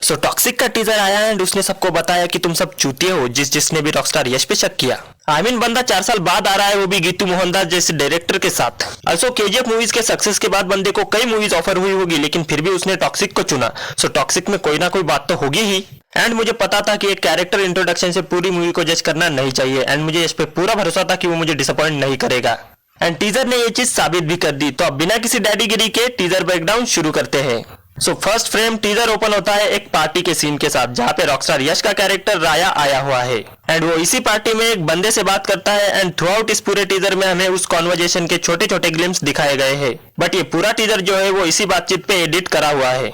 So toxic का teaser आया and उसने सबको बताया कि तुम सब चूतिए हो जिसने भी रॉकस्टार यश पे शक किया। बंदा 4 साल बाद आ रहा है, वो भी गीतू मोहनदास जैसे डायरेक्टर के साथ। also केजीएफ मूवीज के सक्सेस के बाद बंदे को कई मूवीज ऑफर हुई होगी, लेकिन फिर भी उसने टॉक्सिक को चुना। सो टॉक्सिक में कोई ना कोई बात तो होगी ही। एंड मुझे पता था कि एक कैरेक्टर इंट्रोडक्शन से पूरी मूवी को जज करना नहीं चाहिए, एंड मुझे इस पे पूरा भरोसा था कि वो मुझे डिसअपॉइंट नहीं करेगा। एंड टीजर ने ये चीज साबित भी कर दी। तो अब बिना किसी डैडीगिरी के टीजर ब्रेकडाउन शुरू करते हैं। So first frame teaser open होता है एक पार्टी के सीन के साथ, जहाँ पे रॉकस्टार यश का कैरेक्टर राया आया हुआ है एंड वो इसी पार्टी में एक बंदे से बात करता है। एंड थ्रू आउट इस पूरे टीजर में हमें उस कॉन्वर्जेशन के छोटे छोटे ग्लिम्स दिखाए गए हैं, बट ये पूरा टीजर जो है वो इसी बातचीत पे एडिट करा हुआ है।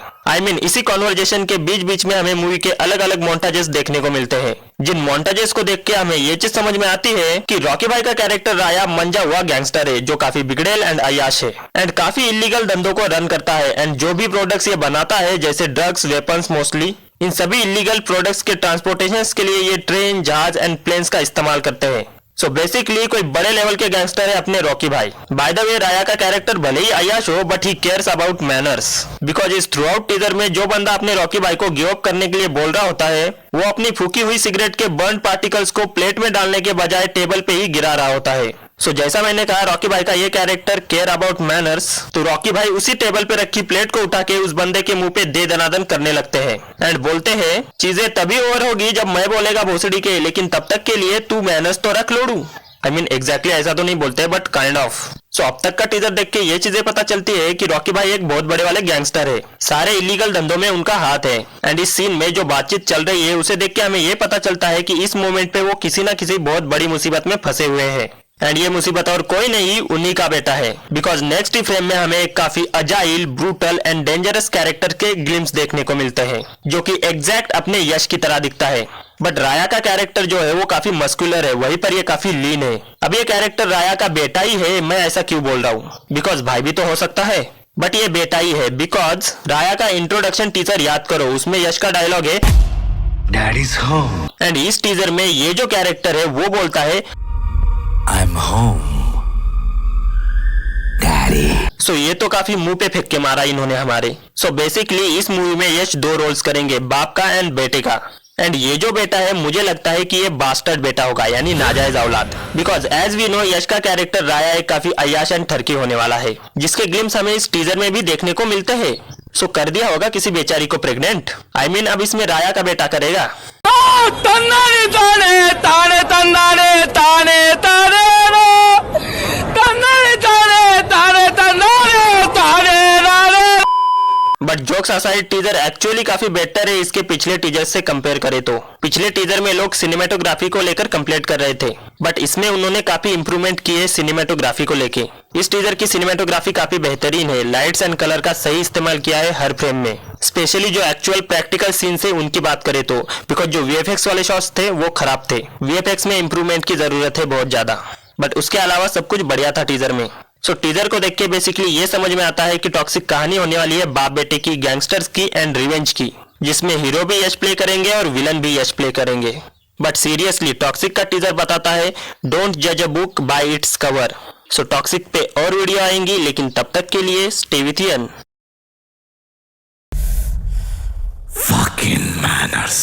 इसी कॉन्वर्जेशन के बीच बीच में हमें मूवी के अलग अलग मोन्टाजेस देखने को मिलते हैं, जिन मोन्टाजेस को देख के हमें ये चीज समझ में आती है कि रॉकी भाई का कैरेक्टर राया मंजा हुआ गैंगस्टर है, जो काफी बिगड़ेल एंड अय्याश है एंड काफी इलीगल धंधों को रन करता है। एंड जो भी प्रोडक्ट्स ये बनाता है, जैसे ड्रग्स, वेपन्स, मोस्टली इन सभी इलीगल प्रोडक्ट्स के ट्रांसपोर्टेशन के लिए ये ट्रेन, जहाज एंड प्लेन्स का इस्तेमाल करते हैं। सो बेसिकली कोई बड़े लेवल के गैंगस्टर है अपने रॉकी भाई। बाय द वे, राया का कैरेक्टर भले ही अय्याश हो, but he cares about manners, because इस थ्रू आउट टीजर में जो बंदा अपने रॉकी भाई को गिव अप करने के लिए बोल रहा होता है, वो अपनी फूकी हुई सिगरेट के बर्न पार्टिकल्स को प्लेट में डालने के बजाय टेबल पे ही गिरा रहा होता है। सो जैसा मैंने कहा, रॉकी भाई का ये कैरेक्टर केयर अबाउट मैनर्स, तो रॉकी भाई उसी टेबल पे रखी प्लेट को उठा के उस बंदे के मुंह पे दे दनादन करने लगते हैं एंड बोलते हैं चीजें तभी ओवर होगी जब मैं बोलेगा भोसड़ी के, लेकिन तब तक के लिए तू मैनर्स तो रख लोडू। एग्जैक्टली ऐसा तो नहीं बोलते, बट काइंड ऑफ। सो अब तक का टीजर देख के ये चीजें पता चलती है कि रॉकी भाई एक बहुत बड़े वाले गैंगस्टर है, सारे इलीगल धंधों में उनका हाथ है। एंड इस सीन में जो बातचीत चल रही है उसे देख के हमें ये पता चलता है कि इस मोमेंट पे वो किसी ना किसी बहुत बड़ी मुसीबत में फंसे हुए हैं। एंड ये मुसीबत और कोई नहीं, उन्हीं का बेटा है, बिकॉज नेक्स्ट ही फ्रेम में हमें एक काफी agile, brutal and dangerous character के ग्लिम्स देखने को मिलते हैं, जो कि एग्जैक्ट अपने यश की तरह दिखता है। बट राया का कैरेक्टर जो है वो काफी मस्कुलर है, वहीं पर ये काफी लीन है। अब ये कैरेक्टर राया का बेटा ही है, मैं ऐसा क्यों बोल रहा हूँ, बिकॉज भाई भी तो हो सकता है, बट ये बेटा ही है। बिकॉज राया का इंट्रोडक्शन टीजर याद करो, उसमें यश का डायलॉग है डैडीज होम, एंड इस टीजर में ये जो कैरेक्टर है वो बोलता है I'm home, Daddy। सो ये तो काफी मुंह पे फेंक के मारा इन्होंने हमारे। सो बेसिकली इस मूवी में यश 2 रोल्स करेंगे, बाप का एंड बेटे का। एंड ये जो बेटा है, मुझे लगता है कि ये बास्टर्ड बेटा होगा, यानी नाजायज औलाद, बिकॉज एज वी नो यश का कैरेक्टर राया एक काफी अय्याश एंड ठरकी होने वाला है, जिसके ग्लिम्स हमें इस टीजर में भी देखने को मिलते हैं। सो कर दिया होगा किसी बेचारी को प्रेग्नेंट। अब इसमें राया का बेटा करेगा। तन्नाने ताने ताने तन्नाने ताने ताने रो तन्नाने ताने ताने तन्नाने ताने रो। But jokes aside, teaser actually काफी बेटर है इसके पिछले टीजर से कंपेयर करें तो। पिछले टीजर में लोग सिनेमेटोग्राफी को लेकर कंप्लेंट कर रहे थे, बट इसमें उन्होंने काफी इंप्रूवमेंट की है सिनेमेटोग्राफी को लेके। इस टीजर की सिनेमेटोग्राफी काफी बेहतरीन है, लाइट्स एंड कलर का सही इस्तेमाल किया है हर फ्रेम में। स्पेशली जो एक्चुअल प्रैक्टिकल सीन है उनकी बात करें तो, बिकॉज जो वीएफएक्स वाले शॉट्स थे वो खराब थे, वीएफएक्स में इंप्रूवमेंट की जरूरत है बहुत ज्यादा, बट उसके अलावा सब कुछ बढ़िया था टीजर में। सो टीजर को देख के बेसिकली ये समझ में आता है कि टॉक्सिक कहानी होने वाली है बाप बेटे की, गैंगस्टर्स की एंड रिवेंज की, जिसमें हीरो भी यश प्ले करेंगे और विलन भी यश प्ले करेंगे। बट सीरियसली टॉक्सिक का टीजर बताता है डोंट जज a book by its cover. So toxic पे और वीडियो आएंगी, लेकिन तब तक के लिए stay with N. Fucking manners।